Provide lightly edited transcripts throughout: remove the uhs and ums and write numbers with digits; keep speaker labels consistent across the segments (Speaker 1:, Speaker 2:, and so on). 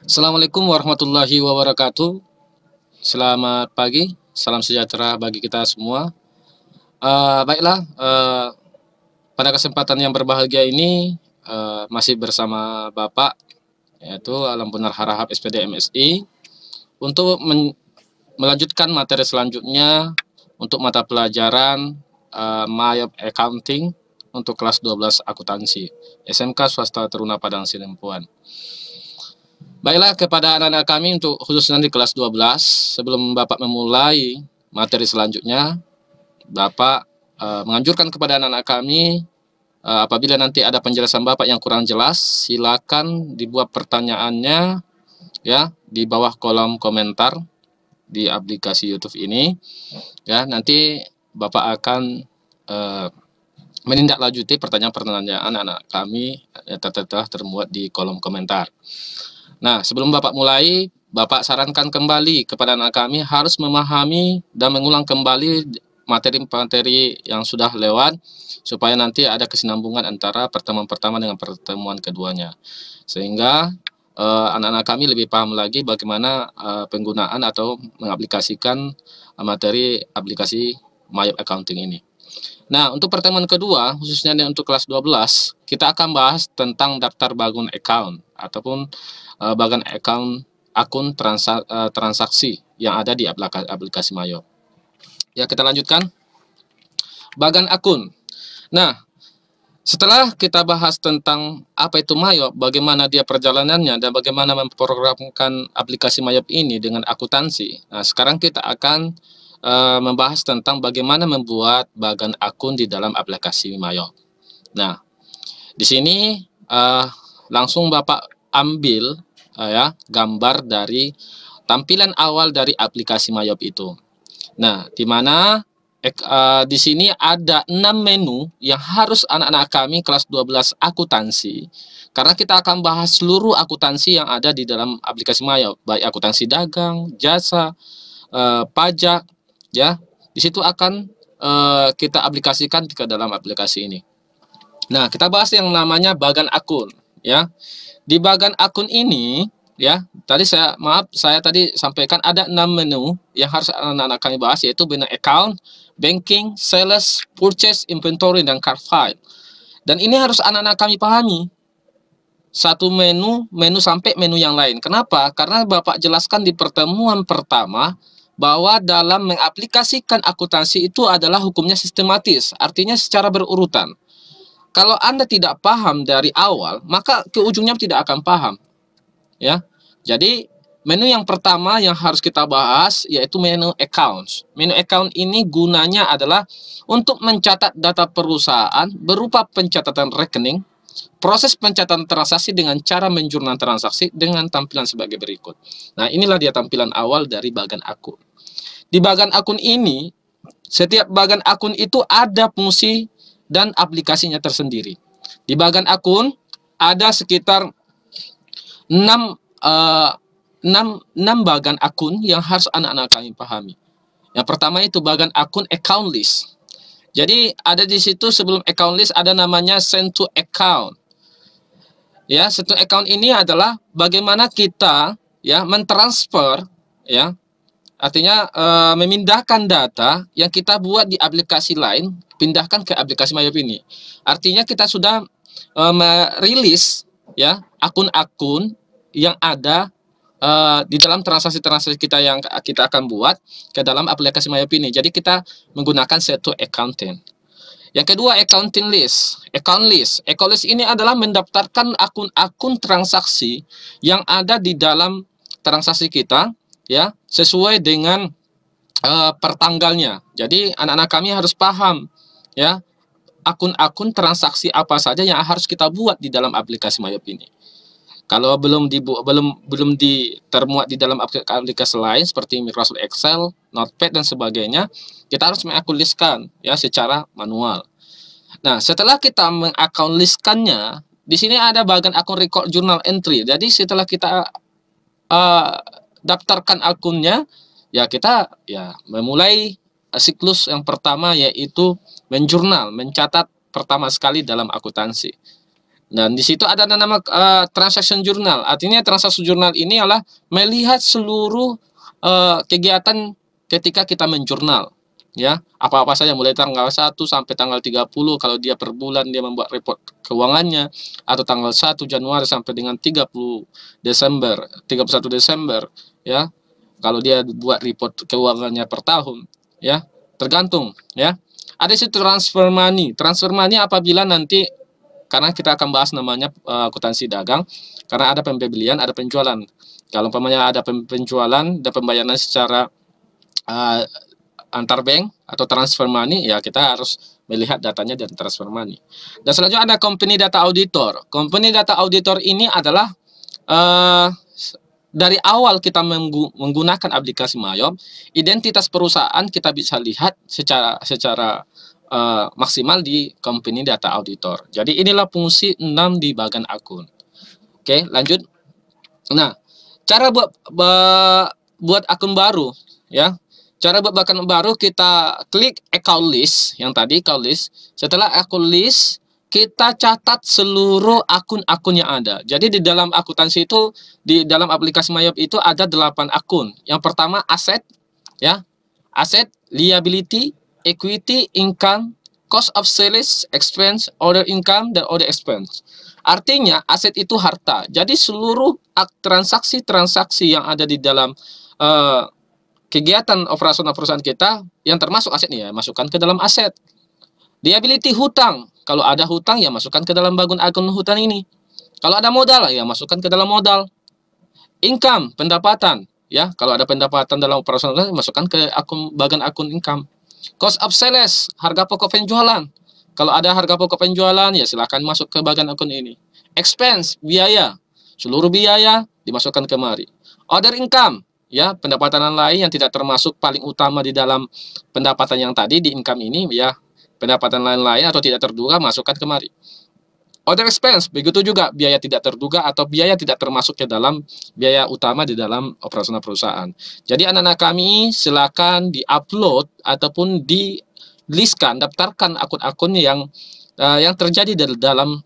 Speaker 1: Assalamualaikum warahmatullahi wabarakatuh. Selamat pagi, salam sejahtera bagi kita semua. Baiklah, pada kesempatan yang berbahagia ini masih bersama Bapak, yaitu Alam Benar Harahap SPD MSI, untuk melanjutkan materi selanjutnya untuk mata pelajaran Mayop Accounting untuk kelas 12 akuntansi SMK Swasta Teruna Padang Sidempuan. Baiklah, kepada anak-anak kami untuk khususnya di kelas 12, sebelum Bapak memulai materi selanjutnya, Bapak menganjurkan kepada anak-anak kami, apabila nanti ada penjelasan Bapak yang kurang jelas, silakan dibuat pertanyaannya ya di bawah kolom komentar di aplikasi YouTube ini. Ya, nanti Bapak akan menindaklanjuti pertanyaan-pertanyaan anak-anak kami yang telah termuat di kolom komentar. Nah, sebelum Bapak mulai, Bapak sarankan kembali kepada anak kami harus memahami dan mengulang kembali materi-materi yang sudah lewat, supaya nanti ada kesinambungan antara pertemuan pertama dengan pertemuan keduanya. Sehingga anak-anak kami lebih paham lagi bagaimana penggunaan atau mengaplikasikan materi aplikasi Mayop Accounting ini. Nah, untuk pertemuan kedua, khususnya untuk kelas 12, kita akan bahas tentang daftar bagian account ataupun bagian akun transaksi yang ada di aplikasi Mayop. Ya, kita lanjutkan. Bagian akun. Nah, setelah kita bahas tentang apa itu Mayop, bagaimana dia perjalanannya, dan bagaimana memprogramkan aplikasi Mayop ini dengan akuntansi. Nah, sekarang kita akan membahas tentang bagaimana membuat bagian akun di dalam aplikasi Mayop. Nah, di sini langsung Bapak ambil ya gambar dari tampilan awal dari aplikasi Mayop itu. Nah, di mana di sini ada 6 menu yang harus anak-anak kami kelas 12 akuntansi, karena kita akan bahas seluruh akuntansi yang ada di dalam aplikasi Mayop, baik akuntansi dagang, jasa, pajak, ya. Di situ akan kita aplikasikan ke dalam aplikasi ini. Nah, kita bahas yang namanya bagian akun, ya. Di bagian akun ini, ya, tadi saya tadi sampaikan ada 6 menu yang harus anak-anak kami bahas, yaitu menu account, banking, sales, purchase, inventory, dan card file. Dan ini harus anak-anak kami pahami. Satu menu sampai menu yang lain. Kenapa? Karena Bapak jelaskan di pertemuan pertama bahwa dalam mengaplikasikan akuntansi itu adalah hukumnya sistematis, artinya secara berurutan. Kalau Anda tidak paham dari awal, maka ke ujungnya tidak akan paham. Ya. Jadi, menu yang pertama yang harus kita bahas yaitu menu accounts. Menu account ini gunanya adalah untuk mencatat data perusahaan berupa pencatatan rekening, proses pencatatan transaksi dengan cara menjurnal transaksi dengan tampilan sebagai berikut. Nah, inilah dia tampilan awal dari bagian akun. Di bagian akun ini, setiap bagian akun itu ada fungsi dan aplikasinya tersendiri. Di bagian akun ada sekitar 6 bagian akun yang harus anak-anak kami pahami. Yang pertama itu bagian akun account list. Jadi ada di situ sebelum account list ada namanya send to account. Ya, send to account ini adalah bagaimana kita ya mentransfer, ya, artinya memindahkan data yang kita buat di aplikasi lain, pindahkan ke aplikasi Mayop ini. Artinya kita sudah merilis ya akun-akun yang ada di dalam transaksi-transaksi kita yang kita akan buat ke dalam aplikasi Mayop ini. Jadi kita menggunakan satu accounting. Yang kedua, accounting list. Account list. Account list ini adalah mendaftarkan akun-akun transaksi yang ada di dalam transaksi kita, ya, sesuai dengan pertanggalnya. Jadi anak-anak kami harus paham ya akun-akun transaksi apa saja yang harus kita buat di dalam aplikasi Mayop ini. Kalau belum termuat di dalam aplikasi lain seperti Microsoft Excel, Notepad dan sebagainya, kita harus mengakunliskan ya secara manual. Nah, setelah kita mengakunliskannya, di sini ada bagian akun record journal entry. Jadi setelah kita daftarkan akunnya, ya kita ya memulai siklus yang pertama, yaitu menjurnal, mencatat pertama sekali dalam akuntansi. Dan di situ ada nama transaction journal. Artinya transaction journal ini adalah melihat seluruh kegiatan ketika kita menjurnal, ya, apa-apa saja mulai tanggal 1 sampai tanggal 30 kalau dia per bulan dia membuat report keuangannya, atau tanggal 1 Januari sampai dengan 31 Desember, ya. Kalau dia buat report keuangannya per tahun, ya, tergantung, ya. Ada situ transfer money. Transfer money apabila nanti, karena kita akan bahas namanya akuntansi dagang, karena ada pembelian, ada penjualan. Kalau umpamanya ada penjualan dan pembayaran secara antar bank atau transfer money, ya kita harus melihat datanya dan transfer money. Dan selanjutnya ada company data auditor. Company data auditor ini adalah dari awal kita menggunakan aplikasi Mayop, identitas perusahaan kita bisa lihat secara maksimal di company data auditor. Jadi inilah fungsi 6 di bagian akun. Oke, lanjut. Nah, cara buat akun baru, ya. Cara buat akun baru, kita klik account list yang tadi, account list. Setelah account list, kita catat seluruh akun-akun yang ada. Jadi di dalam akuntansi itu, di dalam aplikasi Mayop itu ada 8 akun. Yang pertama aset, ya. Aset, liability, equity, income, cost of sales, expense, other income, dan other expense. Artinya aset itu harta. Jadi seluruh transaksi-transaksi yang ada di dalam kegiatan operasional perusahaan kita yang termasuk aset ya masukkan ke dalam aset. Liability, hutang. Kalau ada hutang ya masukkan ke dalam bagian akun hutang ini. Kalau ada modal ya masukkan ke dalam modal. Income, pendapatan. Ya, kalau ada pendapatan dalam operasional masukkan ke bagian akun income. Cost of sales, harga pokok penjualan. Kalau ada harga pokok penjualan, ya silakan masuk ke bagian akun ini. Expense, biaya. Seluruh biaya dimasukkan kemari. Other income, ya, pendapatan lain yang tidak termasuk paling utama di dalam pendapatan yang tadi di income ini, ya. Pendapatan lain-lain atau tidak terduga masukkan kemari. Other expense, begitu juga biaya tidak terduga atau biaya tidak termasuk ke dalam biaya utama di dalam operasional perusahaan. Jadi anak-anak kami silakan di-upload ataupun di-listkan, daftarkan akun-akun yang terjadi dalam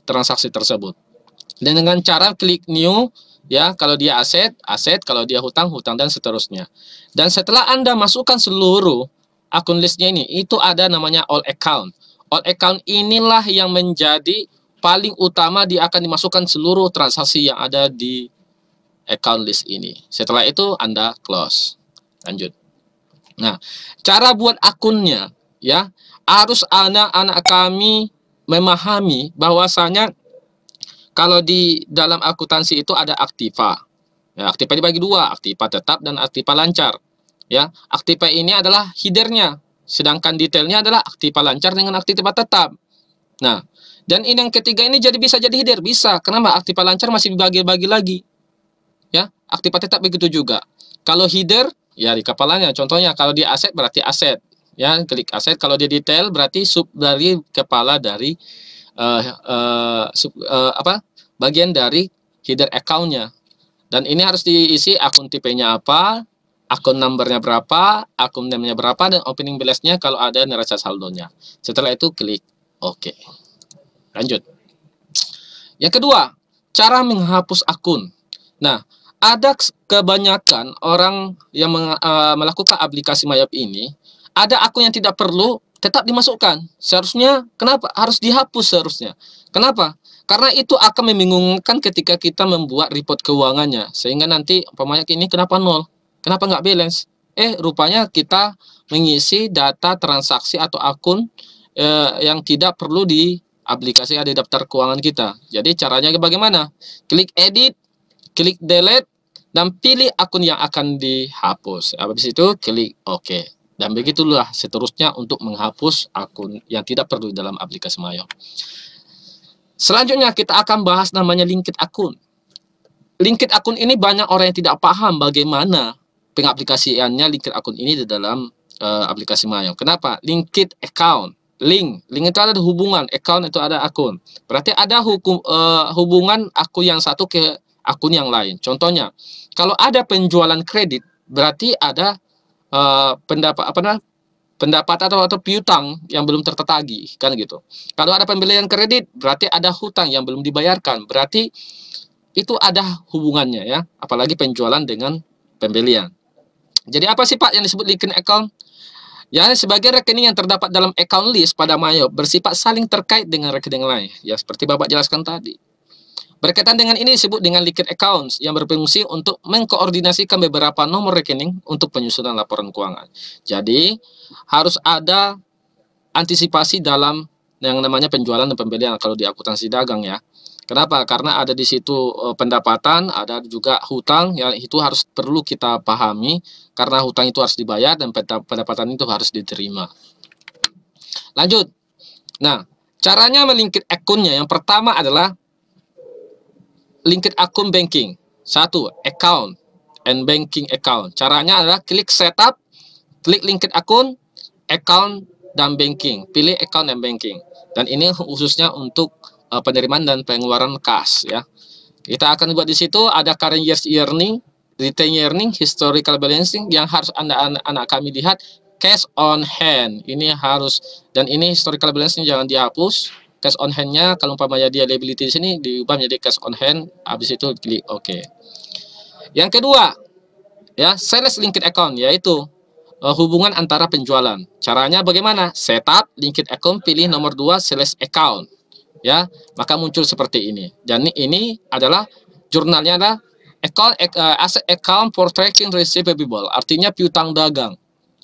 Speaker 1: transaksi tersebut. Dan dengan cara klik new, ya, kalau dia aset, kalau dia hutang, dan seterusnya. Dan setelah Anda masukkan seluruh akun listnya ini, itu ada namanya all account. All account inilah yang menjadi paling utama, dia akan dimasukkan seluruh transaksi yang ada di account list ini. Setelah itu Anda close. Lanjut. Nah, cara buat akunnya, ya, harus anak-anak kami memahami bahwasanya kalau di dalam akuntansi itu ada aktiva. Ya, aktiva dibagi dua, aktiva tetap dan aktiva lancar. Ya, aktiva ini adalah headernya. Sedangkan detailnya adalah aktiva lancar dengan aktiva tetap. Nah, dan ini yang ketiga ini bisa jadi header, bisa. Kenapa? Aktiva lancar masih dibagi-bagi lagi. Ya, aktiva tetap begitu juga. Kalau header, ya di kepalanya. Contohnya kalau dia aset berarti aset. Ya, klik aset. Kalau dia detail berarti sub dari kepala dari bagian dari header account-nya. Dan ini harus diisi akun tipenya apa, akun numbernya berapa, akun name-nya berapa, dan opening balance-nya kalau ada neraca saldonya. Setelah itu klik OK. Lanjut. Yang kedua, cara menghapus akun. Nah, ada kebanyakan orang yang melakukan aplikasi Mayop ini, ada akun yang tidak perlu tetap dimasukkan. Seharusnya, kenapa? Harus dihapus seharusnya. Kenapa? Karena itu akan membingungkan ketika kita membuat report keuangannya. Sehingga nanti, umpamanya ini kenapa nol? Kenapa nggak balance? Rupanya kita mengisi data transaksi atau akun yang tidak perlu di aplikasi ada di daftar keuangan kita. Jadi caranya bagaimana? Klik edit, klik delete, dan pilih akun yang akan dihapus. Habis itu klik OK. Dan begitulah seterusnya untuk menghapus akun yang tidak perlu dalam aplikasi Mayop. Selanjutnya kita akan bahas namanya linked akun. Linked akun ini banyak orang yang tidak paham bagaimana pengaplikasiannya linked akun ini di dalam aplikasi Mayop. Kenapa? Linked account. Link itu ada hubungan, account itu ada akun. Berarti ada hubungan akun yang satu ke akun yang lain. Contohnya, kalau ada penjualan kredit, berarti ada pendapatan atau piutang yang belum tertagih, kan gitu. Kalau ada pembelian kredit, berarti ada hutang yang belum dibayarkan, berarti itu ada hubungannya ya, apalagi penjualan dengan pembelian. Jadi apa sih Pak yang disebut linked account? Ya, sebagai rekening yang terdapat dalam account list pada Mayop bersifat saling terkait dengan rekening lain, ya seperti Bapak jelaskan tadi. Berkaitan dengan ini disebut dengan linked accounts yang berfungsi untuk mengkoordinasikan beberapa nomor rekening untuk penyusunan laporan keuangan. Jadi, harus ada antisipasi dalam yang namanya penjualan dan pembelian kalau di akuntansi dagang ya. Kenapa? Karena ada di situ pendapatan, ada juga hutang, yang itu harus perlu kita pahami karena hutang itu harus dibayar dan pendapatan itu harus diterima. Lanjut. Nah, caranya melingkit akunnya yang pertama adalah linked akun banking. Satu, account and banking account. Caranya adalah klik setup, klik linked akun, account dan banking. Pilih account dan banking. Dan ini khususnya untuk penerimaan dan pengeluaran kas ya. Kita akan buat di situ ada current year's earning, retained earning, historical balancing yang harus anak kami lihat, cash on hand. Ini harus, dan ini historical balancing jangan dihapus. Cash on hand-nya kalau umpamanya dia liability di sini diubah menjadi cash on hand, habis itu klik OK. Yang kedua, ya, sales linked account yaitu hubungan antara penjualan. Caranya bagaimana? Setup linked account, pilih nomor 2 sales account. Ya, maka muncul seperti ini. Dan ini adalah jurnalnya adalah asset account for tracking receivable, artinya piutang dagang.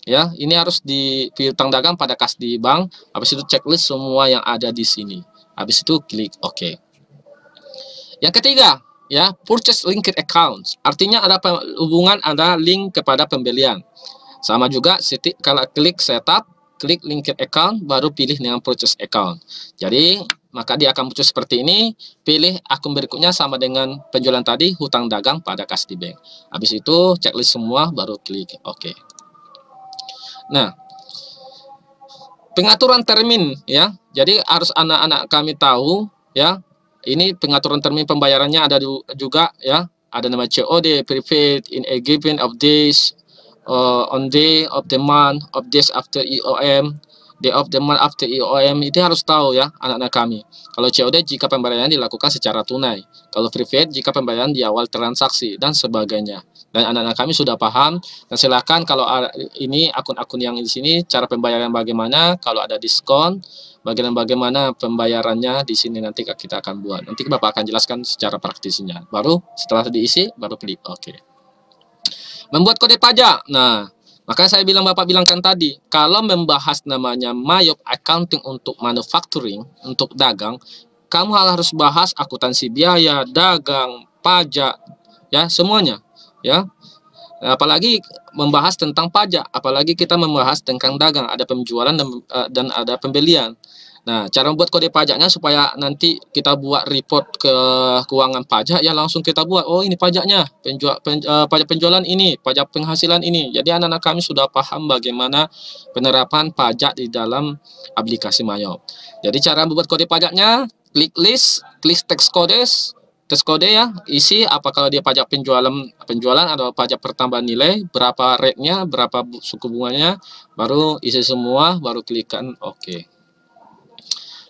Speaker 1: Ya, ini harus di piutang dagang pada kas di bank. Habis itu checklist semua yang ada di sini. Habis itu klik OK. Yang ketiga, ya, purchase linked accounts. Artinya ada hubungan, ada link kepada pembelian. Sama juga kalau klik setup, klik linked account, baru pilih dengan purchase account. Jadi maka dia akan muncul seperti ini. Pilih akun berikutnya sama dengan penjualan tadi, hutang dagang pada kas di bank. Habis itu checklist semua, baru klik OK. Nah, pengaturan termin ya. Jadi harus anak-anak kami tahu ya. Ini pengaturan termin pembayarannya ada juga ya. Ada nama COD, prepaid in a given of days, on day of the month, of days after EOM, day of the month after EOM. Itu harus tahu ya anak-anak kami. Kalau COD jika pembayaran dilakukan secara tunai, kalau prepaid jika pembayaran di awal transaksi dan sebagainya. Dan anak-anak kami sudah paham. Dan silakan kalau ini akun-akun yang di sini cara pembayaran bagaimana, kalau ada diskon bagaimana pembayarannya di sini nanti kita akan buat. Nanti Bapak akan jelaskan secara praktisinya. Baru setelah diisi baru klik OK. Membuat kode pajak. Nah, makanya saya bilangkan tadi, kalau membahas namanya Mayop accounting untuk manufacturing, untuk dagang, kamu harus bahas akuntansi biaya, dagang, pajak, ya semuanya, ya. Apalagi membahas tentang pajak, apalagi kita membahas tentang dagang, ada penjualan dan ada pembelian. Nah, cara membuat kode pajaknya supaya nanti kita buat report ke keuangan pajak ya langsung kita buat. Oh, ini pajaknya, pajak penjualan ini, pajak penghasilan ini. Jadi anak-anak kami sudah paham bagaimana penerapan pajak di dalam aplikasi Mayop. Jadi cara membuat kode pajaknya, klik list, klik teks kode ya, isi apa kalau dia pajak penjualan atau pajak pertambahan nilai, berapa rate-nya, berapa suku bunganya, baru isi semua, baru klikkan OK.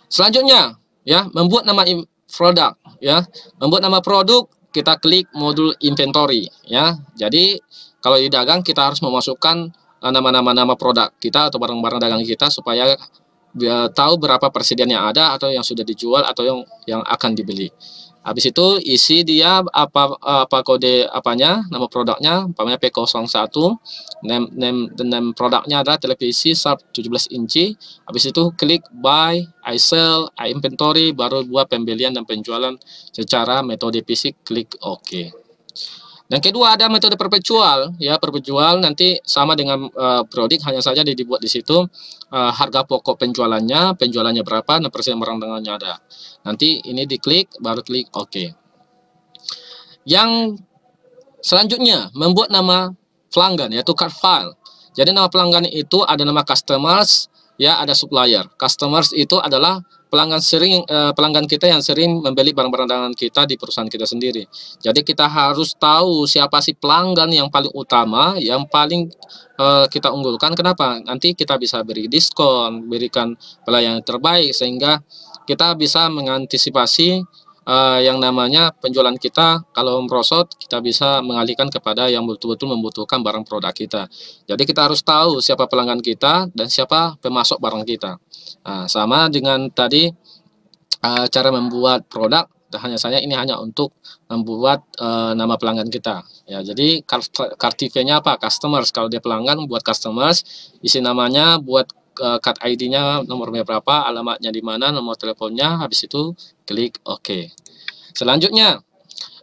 Speaker 1: Selanjutnya, ya, membuat nama produk, ya. Membuat nama produk, kita klik modul inventory, ya. Jadi, kalau di dagang kita harus memasukkan nama produk kita atau barang-barang dagang kita supaya tahu berapa persediaan yang ada atau yang sudah dijual atau yang akan dibeli. Habis itu isi dia apa kode apanya, nama produknya, umpamanya P01, name produknya adalah televisi Sharp 17 inci. Habis itu klik buy, I sell, I inventory, baru buat pembelian dan penjualan secara metode fisik, klik OK. Dan kedua ada metode perpetual, ya perpetual nanti sama dengan produk, hanya saja dibuat di situ harga pokok penjualannya berapa, dan persen barang dagangannya ada. Nanti ini diklik, baru klik OK. Yang selanjutnya membuat nama pelanggan yaitu card file. Jadi nama pelanggan itu ada nama customers, ya, ada supplier. Customers itu adalah pelanggan kita yang sering membeli barang-barang dagangan kita di perusahaan kita sendiri. Jadi kita harus tahu siapa sih pelanggan yang paling utama, yang paling kita unggulkan. Kenapa? Nanti kita bisa beri diskon, berikan pelayanan terbaik, sehingga kita bisa mengantisipasi yang namanya penjualan kita kalau merosot, kita bisa mengalihkan kepada yang betul-betul membutuhkan barang produk kita. Jadi kita harus tahu siapa pelanggan kita dan siapa pemasok barang kita. Nah, sama dengan tadi cara membuat produk, hanya saja ini hanya untuk membuat nama pelanggan kita. Ya, jadi KTP-nya apa? Customers. Kalau dia pelanggan, buat customers, isi namanya, buat card ID-nya, nomornya berapa, alamatnya di mana, nomor teleponnya, habis itu klik OK. Selanjutnya,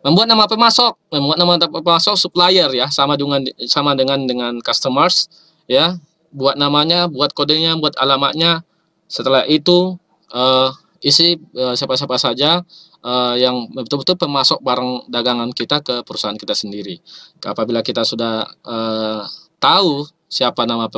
Speaker 1: membuat nama pemasok. Membuat nama pemasok supplier, ya, sama dengan customers, ya. Buat namanya, buat kodenya, buat alamatnya. Setelah itu isi siapa-siapa saja yang betul-betul pemasok barang dagangan kita ke perusahaan kita sendiri. Apabila kita sudah tahu siapa nama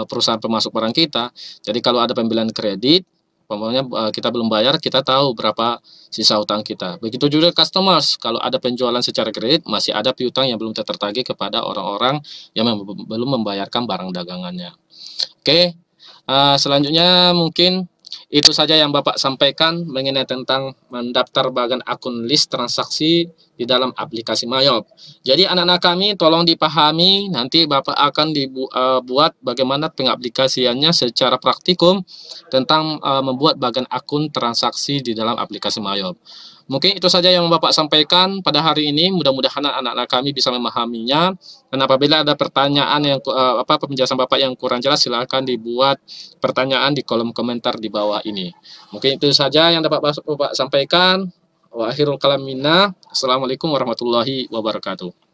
Speaker 1: perusahaan pemasok barang kita, jadi kalau ada pembelian kredit, umpamanya kita belum bayar, kita tahu berapa sisa utang kita. Begitu juga customers, kalau ada penjualan secara kredit, masih ada piutang yang belum tertagih kepada orang-orang yang belum membayarkan barang dagangannya. Oke, selanjutnya mungkin itu saja yang Bapak sampaikan mengenai tentang mendaftar bagian akun list transaksi di dalam aplikasi Mayop. Jadi anak-anak kami tolong dipahami, nanti Bapak akan dibuat bagaimana pengaplikasiannya secara praktikum tentang membuat bagian akun transaksi di dalam aplikasi Mayop. Mungkin itu saja yang Bapak sampaikan pada hari ini. Mudah-mudahan anak-anak kami bisa memahaminya. Dan apabila ada pertanyaan yang penjelasan Bapak yang kurang jelas, silakan dibuat pertanyaan di kolom komentar di bawah ini. Mungkin itu saja yang dapat Bapak sampaikan. Wa akhirul kalam minna. Assalamualaikum warahmatullahi wabarakatuh.